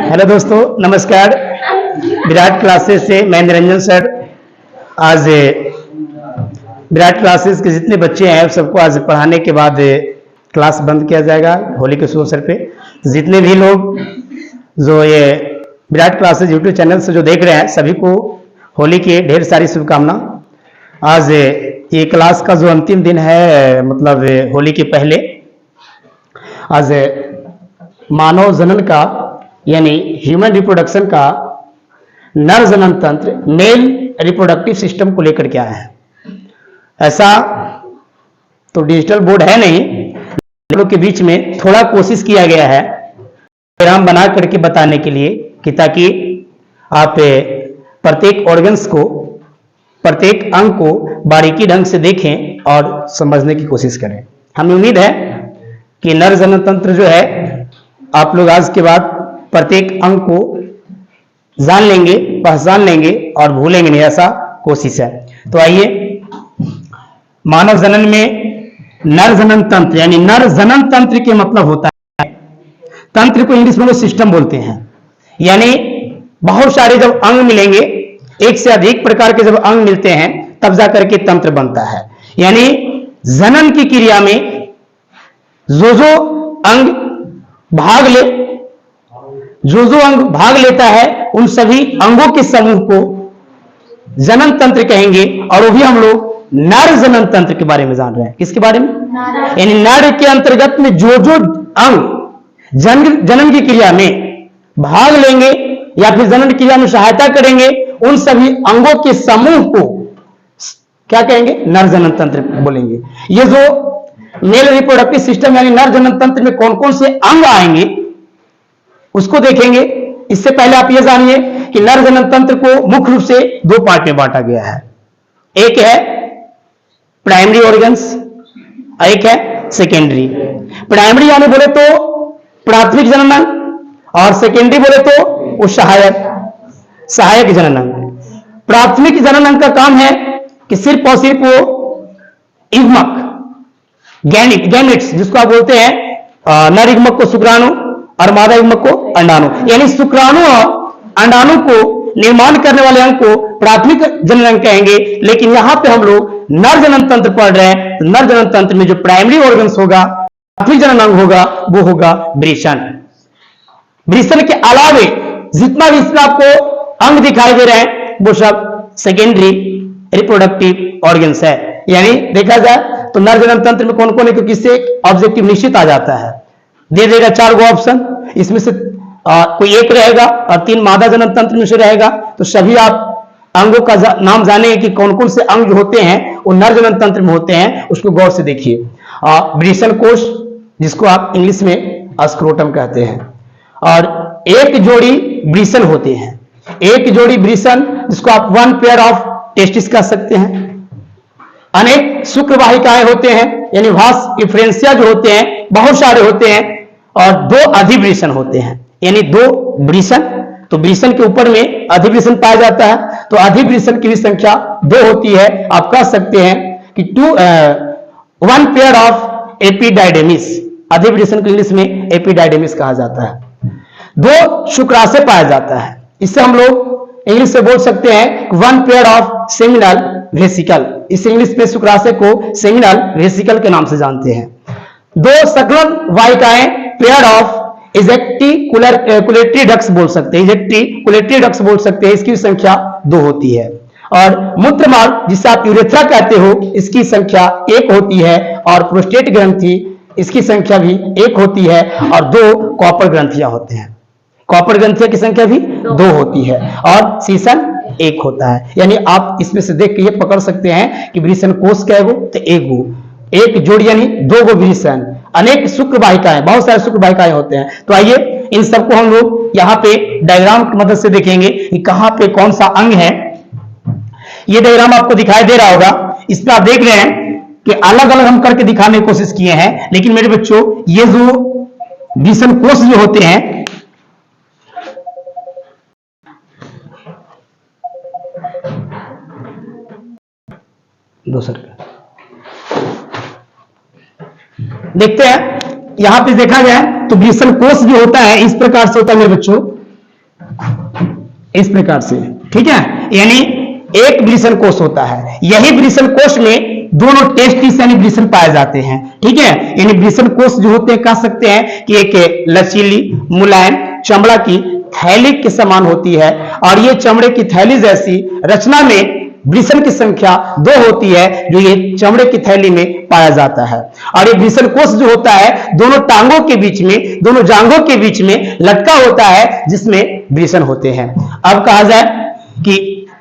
Hello दोस्तों, नमस्कार। Virat classes से मैं निरंजन सर। आज विराट क्लासेस के जितने बच्चे हैं सबको आज पढ़ाने के बाद क्लास बंद किया जाएगा होली के शुभ अवसर पे। जितने भी लोग जो ये विराट क्लासेस यूट्यूब चैनल से जो देख रहे हैं सभी को होली की ढेर सारी शुभकामना। आज ये क्लास का जो अंतिम दिन है, मतलब होली के पहले, आज मानव जनन का यानी ह्यूमन रिप्रोडक्शन का नर जनन तंत्र, मेल रिप्रोडक्टिव सिस्टम को लेकर के आए हैं। ऐसा तो डिजिटल बोर्ड है नहीं, लोग के बीच में थोड़ा कोशिश किया गया है प्रोग्राम बना करके बताने के लिए कि ताकि आप प्रत्येक ऑर्गन्स को, प्रत्येक अंग को बारीकी ढंग से देखें और समझने की कोशिश करें। हमें उम्मीद है कि नर जनन तंत्र जो है आप लोग आज के बाद प्रत्येक अंग को जान लेंगे, पहचान लेंगे और भूलेंगे नहीं, ऐसा कोशिश है। तो आइए, मानव जनन में नर जनन तंत्र यानी नर जनन तंत्र के मतलब होता है, तंत्र को इंग्लिश में सिस्टम बोलते हैं। यानी बहुत सारे जब अंग मिलेंगे, एक से अधिक प्रकार के जब अंग मिलते हैं तब जाकर के तंत्र बनता है। यानी जनन की क्रिया में जो अंग भाग ले, जो अंग भाग लेता है उन सभी अंगों के समूह को जनन तंत्र कहेंगे। और वो भी हम लोग नर जनन तंत्र के बारे में जान रहे हैं। किसके बारे में? यानी नर के अंतर्गत में जो अंग जनन की क्रिया में भाग लेंगे या फिर जनन क्रिया में सहायता करेंगे, उन सभी अंगों के समूह को क्या कहेंगे? नर जनन तंत्र बोलेंगे। ये जो मेल रिप्रोडक्टिव सिस्टम यानी नर जनन तंत्र में कौन कौन से अंग आएंगे उसको देखेंगे। इससे पहले आप ये जानिए कि नर जनन तंत्र को मुख्य रूप से दो पार्ट में बांटा गया है। एक है प्राइमरी ऑर्गन्स, एक है सेकेंडरी। प्राइमरी यानी बोले तो प्राथमिक जनन अंग, और सेकेंडरी बोले तो वो सहायक जनन अंग। प्राथमिक जनन अंग का काम है कि सिर्फ और सिर्फ वो युग्मक गैमेट्स जिसको आप बोलते हैं नर युग्मक को शुक्राणु और मादा युग्मक को अंडाणु, यानी शुक्राणु और अंडाणु को निर्माण करने वाले अंग को प्राथमिक जनन अंग कहेंगे। लेकिन यहां पे हम लोग नर जनन तंत्र पढ़ रहे हैं, तो नर जनन तंत्र में जो प्राइमरी ऑर्गन्स होगा, प्राथमिक जनन अंग होगा, वो होगा वृषण। वृषण के अलावे जितना भी इसमें आपको अंग दिखाई दे रहे हैं वो सब सेकेंडरी रिप्रोडक्टिव ऑर्गन्स है। यानी देखा जाए तो नर जनन तंत्र में कौन कौन है, क्योंकि इससे एक ऑब्जेक्टिव निश्चित आ जाता है। दे देगा 4 गो ऑप्शन, इसमें से कोई एक रहेगा और 3 मादा जनन तंत्र में से रहेगा। तो सभी आप अंगों का नाम जाने कि कौन कौन से अंग होते हैं वो नर जनन तंत्र में होते हैं, उसको गौर से देखिए। वृषण कोश जिसको आप इंग्लिश में स्क्रोटम कहते हैं, और एक जोड़ी वृषण होते हैं। एक जोड़ी वृषण जिसको आप 1 पेयर ऑफ टेस्टिस कह सकते हैं। अनेक शुक्र वाहिकाएं होते हैं, यानी वास डिफरेंशिया जो होते हैं बहुत सारे होते हैं, और 2 अधिवृषण होते हैं, यानी 2 वृषण। तो वृषण के ऊपर में अधिवृषण पाया जाता है, तो अधिवृषण की भी संख्या 2 होती है। आप कह सकते हैं कि 1 पेयर ऑफ एपिडाइडेमिस, अधिवृषण को इंग्लिश में एपिडाइडेमिस कहा जाता है। 2 शुक्राशय पाया जाता है, इससे हम लोग इंग्लिश से बोल सकते हैं 1 पेयर ऑफ सेमिनल वेसिकल। इस इंग्लिश में शुक्राशय को सेमिनल वेसिकल के नाम से जानते हैं। 2 सकलन वाहिकाएं पेयर ऑफ इजेक्टिकुलेटरी डक्ट्स बोल सकते हैं, इजेक्टिकुलेटरी डक्ट्स बोल सकते हैं, इसकी संख्या 2 होती है। और मूत्रमार्ग जिसे आप यूरेथ्रा कहते हो, इसकी संख्या 1 होती है। और प्रोस्टेट ग्रंथि, इसकी संख्या भी 1 होती है। और 2 कॉपर ग्रंथियां होते हैं, कॉपर ग्रंथियों की संख्या भी 2 होती है। और सीसन 1 होता है। यानी आप इसमें से देख के ये पकड़ सकते हैं कि वृषण कोश क्या गो, तो 1 गो, एक जोड़ी यानी 2 गो वृषण। अनेक शुक्र वाहिकाएं, बहुत सारे शुक्र वाहिकाएं होते हैं। तो आइए इन सबको हम लोग यहाँ पे डायग्राम की मदद से देखेंगे कि कहां पे कौन सा अंग है। ये डायग्राम आपको दिखाई दे रहा होगा, इसमें आप देख रहे हैं कि अलग अलग हम करके दिखाने की कोशिश किए हैं। लेकिन मेरे बच्चों, ये जो वृषण कोश जो होते हैं, देखते हैं यहां पे देखा जाए तो वृषण कोश जो होता है इस प्रकार से होता है मेरे बच्चों, इस प्रकार से, ठीक है। यानी एक वृषण कोश होता है, यही वृषण कोश में दोनों टेस्टिस यानी वृषण पाए जाते हैं, ठीक है। यानी वृषण कोश जो होते हैं कह सकते हैं कि एक लचीली मुलायम चमड़ा की थैली के समान होती है, और ये चमड़े की थैली जैसी रचना में वृषण की संख्या 2 होती है, जो ये चमड़े की थैली में पाया जाता है। और ये वृषण कोश जो होता है दोनों टांगों के बीच में, दोनों जांघों के बीच में लटका होता है, जिसमें वृषण होते हैं। अब कहा जाए कि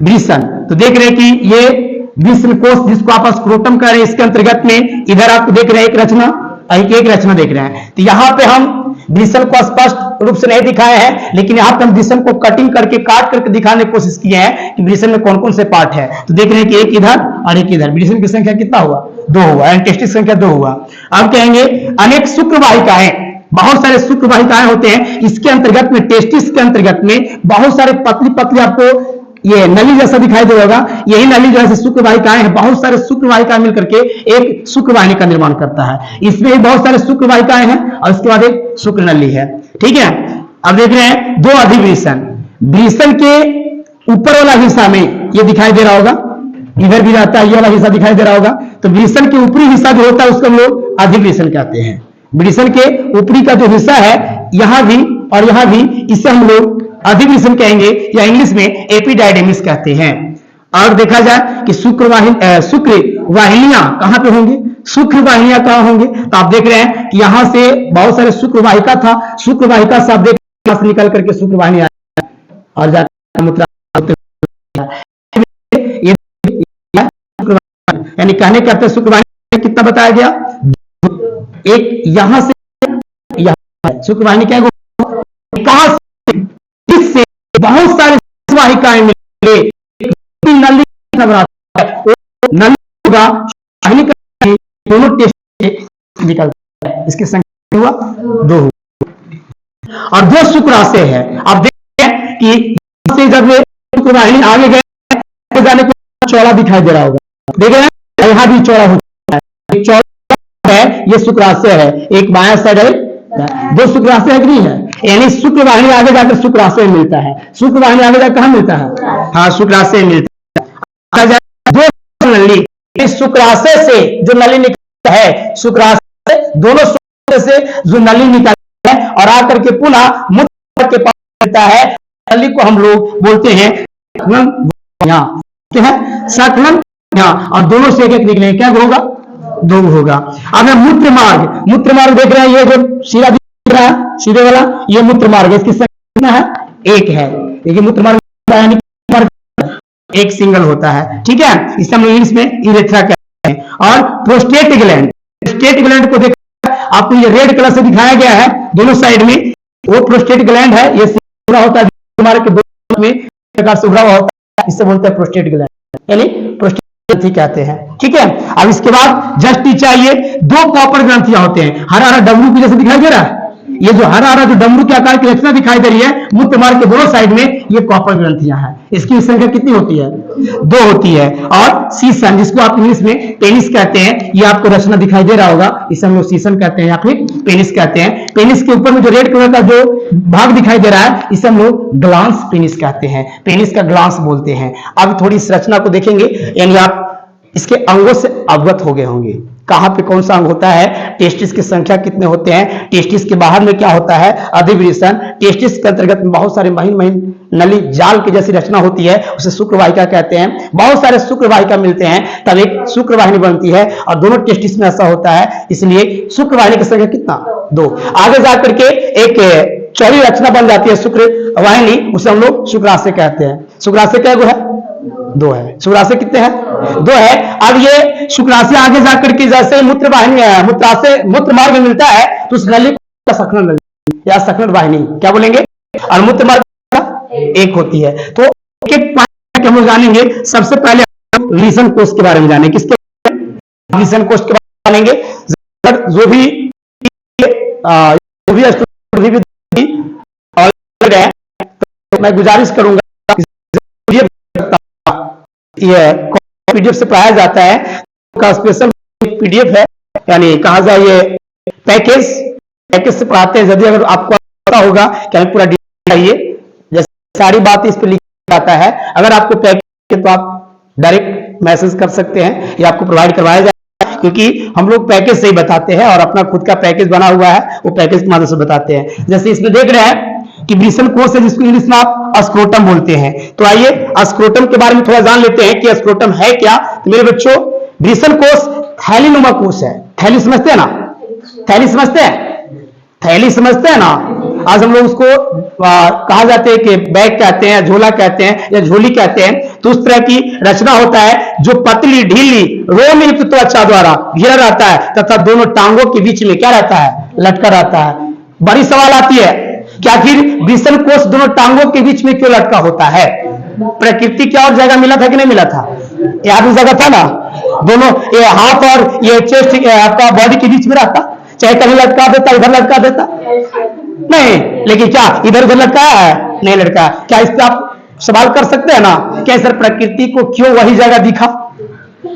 वृषण, तो देख रहे हैं कि ये वृषण कोश जिसको आप स्क्रोटम कह रहे हैं, इसके अंतर्गत में इधर आप देख रहे हैं एक रचना, एक रचना देख रहे हैं। तो यहां पे हम वृषण को स्पष्ट रूप से नहीं दिखाए हैं, लेकिन यहां पे हम वृषण को कटिंग करके काट करके दिखाने की कोशिश किए हैं कि वृषण में कौन कौन से पार्ट है। तो देख रहे हैं कि एक इधर और एक इधर, वृषण की संख्या कितना हुआ? 2 हुआ, टेस्टिस संख्या 2 हुआ। अब कहेंगे अनेक शुक्र वाहिकाएं, बहुत सारे शुक्र वाहिकाएं होते हैं, इसके अंतर्गत में टेस्टिस के अंतर्गत में बहुत सारे पतली पतली आपको ये नली जैसा दिखाई दे होगा, यही नली जैसे शुक्र वाहिकाएं हैं, बहुत सारे शुक्र वाहिकाएं मिलकर के एक शुक्र वाहिनी का निर्माण करता है। इसमें भी बहुत सारे शुक्र वाहिकाएं हैं और इसके बाद एक शुक्र नली है, ठीक है। अब देख रहे हैं 2 अधिवृषण, वृषण के ऊपर वाला हिस्सा में ये दिखाई दे रहा होगा, इधर भी रहता है, ये वाला हिस्सा दिखाई दे रहा होगा, तो वृषण के ऊपरी हिस्सा जो होता है उसको हम लोग अधिवृषण कहते हैं। वृषण के ऊपरी का जो हिस्सा है यहां भी और यहां भी, इसे हम लोग अधिवृषण कहेंगे, या इंग्लिश में एपिडाइडेमिस कहते हैं। और देखा जाए कि शुक्र वाहिनियां कहां पे होंगी, शुक्र वाहिनियां कहां होंगी, तो आप देख रहे हैं कि यहां से बहुत सारे शुक्र वाहिका था, शुक्र वाहिका से आप देख यहां से निकल करके शुक्र वाहिनी और जाकर मूत्र, यानी कहने के अर्थ शुक्र वाहिनी कितना बताया गया, एक यहां से यहां शुक्र वाहिनी क्या कहां से बहुत सारे वाहिकाएं मिले, नली होगा, दोनों टेस्ट निकलता है, इसकी संख्या हुआ 2 और 2 शुक्राशय है। अब देखते हैं कि जब शुक्र वाहिनी आगे गए जाने को चौड़ा दिखाई दे रहा होगा, देख रहे हैं यहां भी चौड़ा होता है, चौड़ा है, ये शुक्राशय है, एक बायां साइड है, 2 शुक्राशय है कि नहीं है, यानी शुक्र वाहिनी आगे जाकर शुक्राशय मिलता है, शुक्र वाहिनी आगे जाकर कहां मिलता है, हाँ शुक्राशय मिलता है। 2 नली, इस शुक्राशय से जो नली निकलता है, शुक्राशय दोनों शुक्राशय से जो नली निकलता है और आकर के पुनः मूत्र के पास मिलता है, नली को हम लोग बोलते हैं सकलन, और दोनों से एक निकले क्या होगा, 2 होगा। अब मूत्र मार्ग देख रहे हैं, ये जो सीधा दिख रहा है सीधे वाला, ये मूत्र मार्ग, इसकी संख्या कितना है, 1 है। देखिए मूत्र मार्ग एक सिंगल होता है, ठीक है, इसे हम इंग्लिश में यूरेथ्रा कहते हैं। और प्रोस्टेट ग्लैंड को देखा आपको ये रेड कलर से दिखाया गया है दोनों साइड में, वो प्रोस्टेट ग्लैंड है, ये पूरा होता है के दो में प्रकार से उभरा हुआ होता है, इससे बोलते हैं प्रोस्टेट ग्लैंड, यानी प्रोस्टेट ग्रंथि कहते हैं, ठीक है। अब इसके बाद जस्ट चाहिए 2 कॉपर ग्रंथियां होते हैं, हरा डमरू की जैसे दिखाई दे रहा है, ये जो हरा जो डमरू के आकार की रचना दिखाई दे रही है, मूत्र मार्ग के दोनों साइड में ये कॉपर ग्रंथियां हैं, इसकी संख्या कितनी होती है, 2 होती है। और सीसन जिसको आप इंग्लिश में पेनिस कहते हैं, ये आपको रचना दिखाई दे रहा होगा, इसे हम लोग सीसन कहते हैं या फिर पेनिस कहते हैं। पेनिस के ऊपर में जो रेड कलर का जो भाग दिखाई दे रहा है, इसे हम लोग ग्लांस पेनिस कहते हैं, पेनिस का ग्लांस बोलते हैं। अब थोड़ी इस रचना को देखेंगे, यानी आप इसके अंगों से अवगत हो गए होंगे, कहां पे कौन सा अंग होता है, टेस्टिस की संख्या कितने होते हैं, टेस्टिस के बाहर में क्या होता है, अधिवृषण, टेस्टिस के अंतर्गत में बहुत सारे महीन महीन नली जाल की जैसी रचना होती है, उसे शुक्र वाहिका कहते हैं। बहुत सारे शुक्र वाहिका मिलते हैं तब एक शुक्र वाहिनी बनती है, और दोनों टेस्टिस में ऐसा होता है, इसलिए शुक्र वाहिनी की संख्या कितना, 2। आगे जाकर के एक चौड़ी रचना बन जाती है शुक्र वाहिनी, उसे हम लोग शुक्राशय कहते हैं। शुक्राशय क्या है, 2 है। शुक्राशय कितने हैं, 2 है। अब ये शुक्राशय आगे जाकर के जैसे मूत्र वाहिनी मूत्राशय मूत्र मार्ग में मिलता है, तो उस नली का सकलन नली या सकलन वाहिनी क्या बोलेंगे, और मूत्र मार्ग 1 होती है। तो हम लोग जानेंगे, सबसे पहले वृषण कोश के बारे में जानेंगे, किसके वृषण कोश के बारे में जानेंगे, जो भी तो मैं गुजारिश करूंगा ये पीडीएफ से पढ़ाया जाता है, का स्पेशल पीडीएफ है, यानी कहा जाए ये पैकेज पैकेज से पढ़ाते हैं। यदि अगर आपको पता होगा कि हमें पूरा डिटेल चाहिए, जैसे सारी बात इस पर लिखा जाता है, अगर आपको पैकेज तो आप डायरेक्ट मैसेज कर सकते हैं या आपको प्रोवाइड करवाया जाए, क्योंकि हम लोग पैकेज से ही बताते हैं और अपना खुद का पैकेज बना हुआ है, वो पैकेज की मदद से बताते हैं। जैसे इसमें देख रहे हैं कि ब्रिसल कोष है, जिसको इंग्लिश में आप स्क्रोटम बोलते हैं। तो आइए स्क्रोटम के बारे में थोड़ा जान लेते हैं कि स्क्रोटम है क्या। तो मेरे बच्चों, ब्रिसल कोष थैलीनुमा कोष है। थैली समझते हैं ना? थैली समझते हैं? थैली समझते हैं ना? आज हम लोग उसको कहा जाते हैं कि बैग कहते हैं, झोला कहते हैं या झोली कहते हैं। तो उस तरह की रचना होता है जो पतली ढीली रोम युक्त त्वचा द्वारा घिरा रहता है तथा दोनों टांगों के बीच में क्या रहता है? लटका रहता है। बड़ी सवाल आती है कि आखिर ब्रिसल कोष दोनों टांगों के बीच में क्यों लटका होता है? प्रकृति क्या और जगह मिला था कि नहीं मिला था? याद उस जगह था ना? दोनों ये हाथ और ये चेस्ट आपका बॉडी के बीच में रहता, चाहे कहीं लटका देता, इधर लटका देता नहीं, लेकिन क्या इधर उधर लटकाया है? नहीं लटका। क्या इस पर आप सवाल कर सकते हैं ना? क्या सर प्रकृति को क्यों वही जगह दिखा,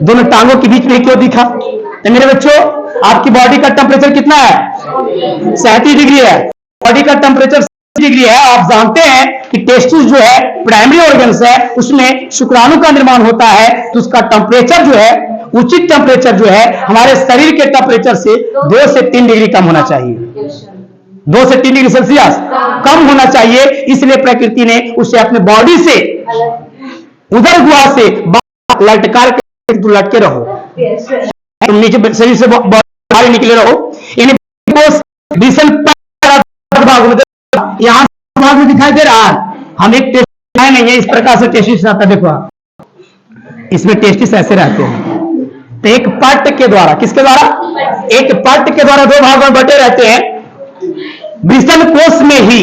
दोनों टांगों के बीच में क्यों दिखा? तो मेरे बच्चों, आपकी बॉडी का टेम्परेचर कितना है? 37 डिग्री है। बॉडी का टेम्परेचर 37 डिग्री है। आप जानते हैं कि टेस्टिस जो है प्राइमरी ऑर्गन्स है, उसमें शुक्राणु का निर्माण होता है। तो उसका टेम्परेचर जो है, उचित टेम्परेचर जो है हमारे शरीर के टेम्परेचर से 2 से 3 डिग्री कम होना चाहिए। 2 से 3 डिग्री सेल्सियस कम होना चाहिए। इसलिए प्रकृति ने उसे अपने बॉडी से उधर गुहा से लटका के लटके रहो, तुम नीचे शरीर से बाहर निकले रहो। यहाँ भाग में दिखाई दे रहा है। हम एक टेस्ट नहीं है, इस प्रकार से टेस्टिस रहता है। देखो इसमें टेस्टिस ऐसे रहते हैं। तो एक पट्ट के द्वारा, किसके द्वारा? एक पट्ट के द्वारा 2 भागों में बटे रहते हैं। ब्रिसल कोष में ही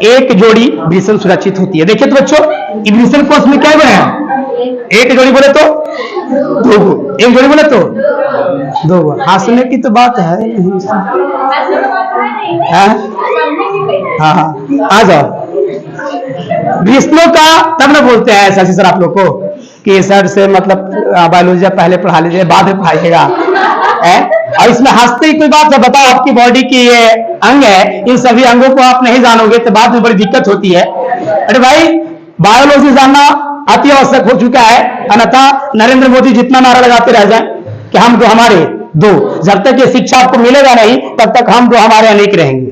एक जोड़ी ब्रिसल सुरक्षित होती है। देखिए तो बच्चों, ब्रिसल कोष में क्या है? एक जोड़ी बोले तो 2 गो, एक जोड़ी बोले तो 2 गो। हंसने की तो बात है हाँ, आ जाओ। ब्रिसलों का तब ना बोलते हैं ऐसा सर आप लोग को कि सर से मतलब बायोलॉजी पहले पढ़ा लीजिए, बाद में पढ़ाइएगा। और इसमें हंसते ही कोई बात है? बताओ, आपकी बॉडी की ये अंग है, इन सभी अंगों को आप नहीं जानोगे तो बाद में बड़ी दिक्कत होती है। अरे भाई, बायोलॉजी जानना अति आवश्यक हो चुका है, अन्यथा नरेंद्र मोदी जितना नारा लगाते रह जाए कि हम दो हमारे दो, जब तक ये शिक्षा आपको मिलेगा नहीं तब तक हम दो हमारे अनेक रहेंगे।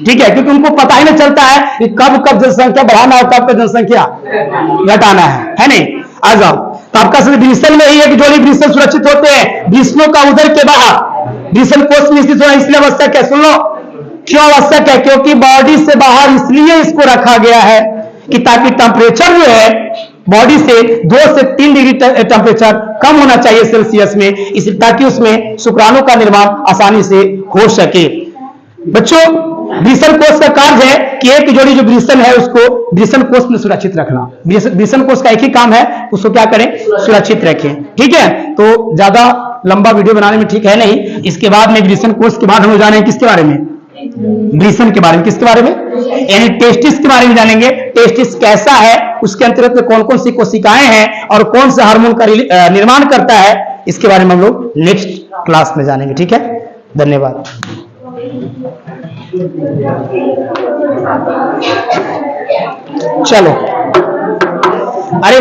ठीक है, क्योंकि उनको पता ही नहीं चलता है कि कब कब जनसंख्या बढ़ाना और कब कब जनसंख्या घटाना है नहीं? आ जाओ। तो आपका ब्रिसल में ही एक जोड़ी ब्रिसल सुरक्षित होते हैं। ब्रिसलों का उधर के बाहर ब्रिसल कोष में स्थित होना इसलिए आवश्यक है। सुन लो क्यों आवश्यक है? क्योंकि बॉडी से बाहर इसलिए इसको रखा गया है कि ताकि टेम्परेचर जो है बॉडी से 2 से 3 डिग्री टेम्परेचर कम होना चाहिए सेल्सियस में, इस ताकि उसमें शुक्राणु का निर्माण आसानी से हो सके। बच्चों, ब्रिसल कोष का कार्य है कि एक जोड़ी जो ब्रिसल है उसको ब्रिसल कोष में सुरक्षित रखना। ब्रिसल कोष का एक ही काम है, उसको क्या करें? सुरक्षित रखें। ठीक है, तो ज्यादा लंबा वीडियो बनाने में ठीक है नहीं। इसके बाद में ब्रिसल कोष के बाद हम जानेंगे किसके बारे में? ब्रिसल के बारे में। किसके बारे में? यानी टेस्टिस के बारे में जानेंगे। टेस्टिस कैसा है, उसके अंतर्गत में कौन कौन सी कोशिकाएं हैं और कौन सा हार्मोन का निर्माण करता है, इसके बारे में हम लोग नेक्स्ट क्लास में जानेंगे। ठीक है, धन्यवाद। चलो, अरे